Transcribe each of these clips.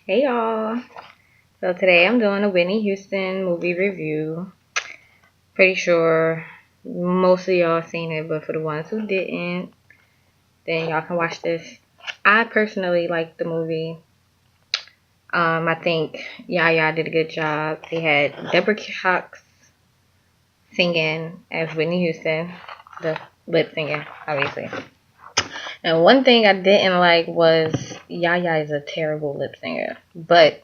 Hey y'all. So today I'm doing a Whitney Houston movie review. Pretty sure most of y'all seen it, but for the ones who didn't, then y'all can watch this. I personally like the movie. I think Yaya did a good job. They had Deborah Cox singing as Whitney Houston, the lip singing, obviously. And one thing I didn't like was Yaya is a terrible lip singer. But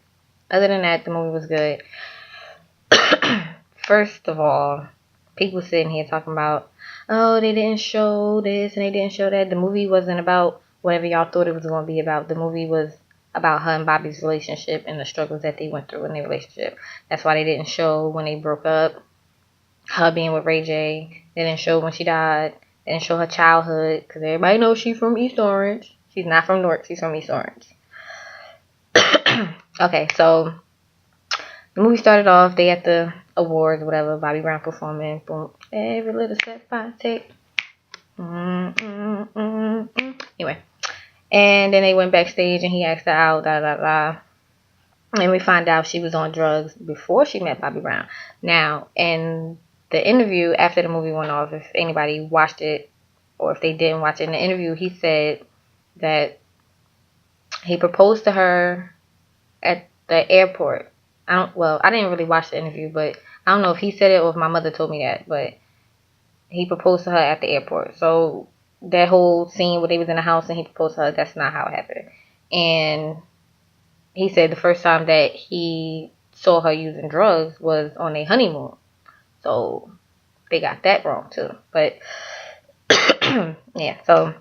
other than that, the movie was good. First of all, people sitting here talking about, oh, they didn't show this and they didn't show that. The movie wasn't about whatever y'all thought it was going to be about. The movie was about her and Bobby's relationship and the struggles that they went through in their relationship. That's why they didn't show when they broke up, her being with Ray J. They didn't show when she died. They didn't show her childhood because everybody knows she's from East Orange. She's not from Newark. She's from East Orange. Okay, so the movie started off, they at the awards, whatever, Bobby Brown performing, boom, every little step I take. Anyway, and then they went backstage and he asked her out, da da da. And we find out she was on drugs before she met Bobby Brown. Now, in the interview after the movie went off, if anybody watched it or if they didn't watch it, in the interview, he said that he proposed to her at the airport. I didn't really watch the interview, but I don't know if he said it or if my mother told me that, but he proposed to her at the airport. So that whole scene where they was in the house and he proposed to her, that's not how it happened. And he said the first time that he saw her using drugs was on a honeymoon. So they got that wrong too. But yeah, so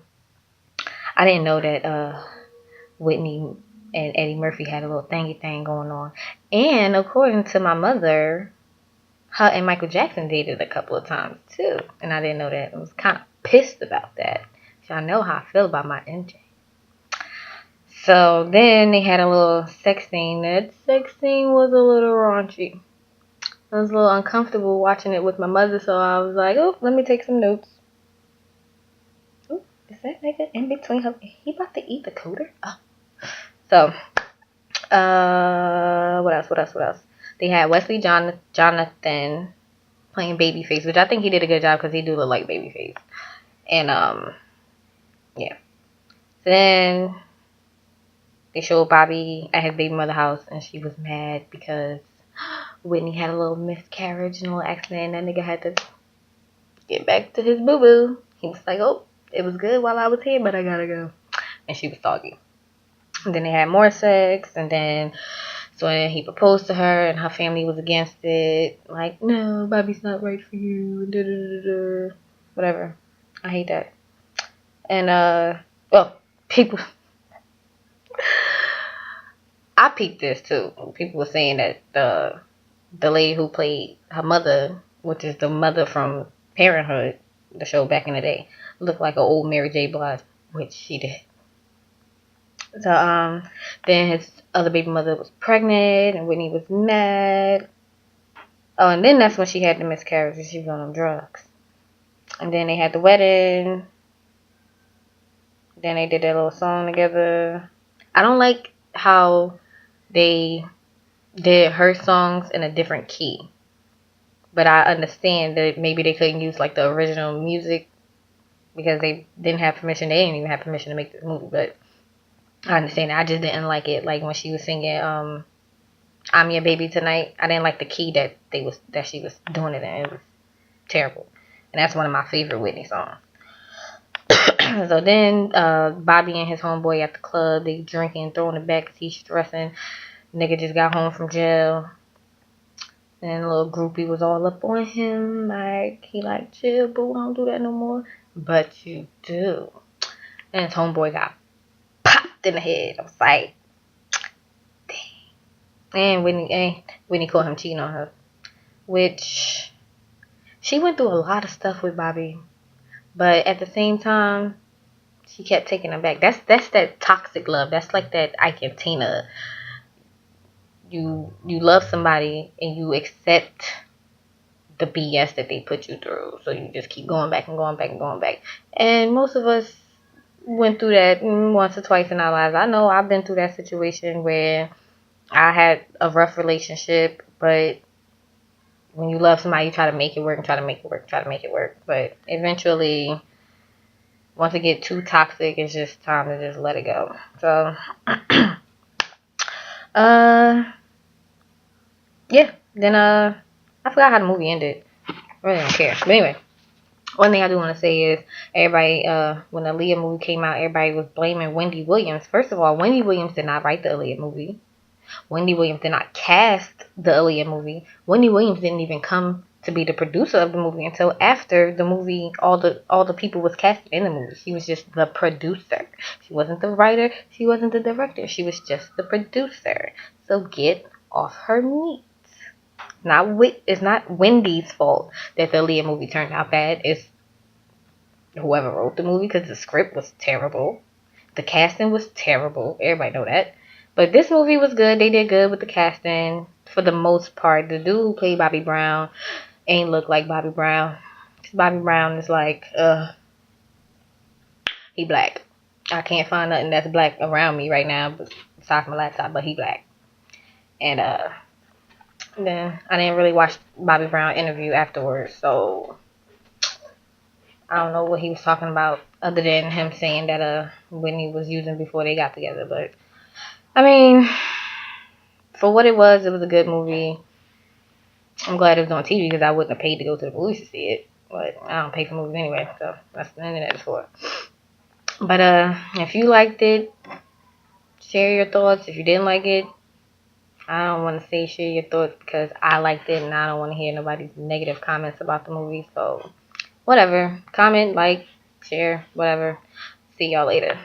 I didn't know that Whitney and Eddie Murphy had a little thingy thing going on. And according to my mother, her and Michael Jackson dated a couple of times too. And I didn't know that. I was kind of pissed about that. Y'all know how I feel about my MJ. So then they had a little sex scene. That sex scene was a little raunchy. I was a little uncomfortable watching it with my mother, so I was like, oh, let me take some notes. Oh, is that nigga in between her? He about to eat the cooter? Oh. So, what else? They had Wesley Jonathan playing Babyface, which I think he did a good job because he do look like Babyface. And, yeah. Then they showed Bobby at his baby mother house, and she was mad because Whitney had a little miscarriage and a little accident, and that nigga had to get back to his boo-boo. He was like, oh, it was good while I was here, but I gotta go. And she was soggy. And then they had more sex, and then so then he proposed to her, and her family was against it. Like, no, Bobby's not right for you. Da, da, da, da. Whatever. I hate that. And well, people, I peeped this too. People were saying that the lady who played her mother, which is the mother from Parenthood, the show back in the day, looked like an old Mary J. Blige, which she did. So then his other baby mother was pregnant, and Whitney was mad. Oh, and then that's when she had the miscarriage, and she was on them drugs. And then they had the wedding. Then they did that little song together. I don't like how they did her songs in a different key. But I understand that maybe they couldn't use like the original music because they didn't have permission. They didn't even have permission to make this movie. But I understand that. I just didn't like it. Like when she was singing I'm Your Baby Tonight. I didn't like the key that she was doing it in. It was terrible. And that's one of my favorite Whitney songs. So then Bobby and his homeboy at the club, they drinking, throwing it back because he's stressing. Nigga just got home from jail. And the little groupie was all up on him. Like, he like, chill, boo, I don't do that no more. But you do. And his homeboy got popped in the head. I was like, dang. And Whitney caught him cheating on her. Which, she went through a lot of stuff with Bobby. But at the same time, she kept taking him back. That's that toxic love. That's like that Ike and Tina. You love somebody and you accept the BS that they put you through. So you just keep going back and going back and going back. And most of us went through that once or twice in our lives. I know I've been through that situation where I had a rough relationship, but when you love somebody, you try to make it work and try to make it work, try to make it work. But eventually, once it get too toxic, it's just time to just let it go. So, uh, yeah. Then I forgot how the movie ended. I really don't care. But anyway, one thing I do want to say is everybody, when the Aaliyah movie came out, everybody was blaming Wendy Williams. First of all, Wendy Williams did not write the Aaliyah movie. Wendy Williams did not cast the Aaliyah movie. Wendy Williams didn't even come to be the producer of the movie until after the movie, all the people was casted in the movie. She was just the producer. She wasn't the writer. She wasn't the director. She was just the producer. So get off her meat. It's not Wendy's fault that the Aaliyah movie turned out bad. It's whoever wrote the movie because the script was terrible. The casting was terrible. Everybody know that. But this movie was good. They did good with the casting for the most part. The dude who played Bobby Brown ain't look like Bobby Brown. Bobby Brown is like, he black. I can't find nothing that's black around me right now besides my laptop, but he black. And then I didn't really watch Bobby Brown interview afterwards, so I don't know what he was talking about other than him saying that Whitney was using before they got together. But I mean, for what it was a good movie. I'm glad it was on TV because I wouldn't have paid to go to the movies to see it. But I don't pay for movies anyway, so that's what the internet is for. But if you liked it, share your thoughts. If you didn't like it, I don't want to say share your thoughts because I liked it and I don't want to hear nobody's negative comments about the movie. So whatever. Comment, like, share, whatever. See y'all later.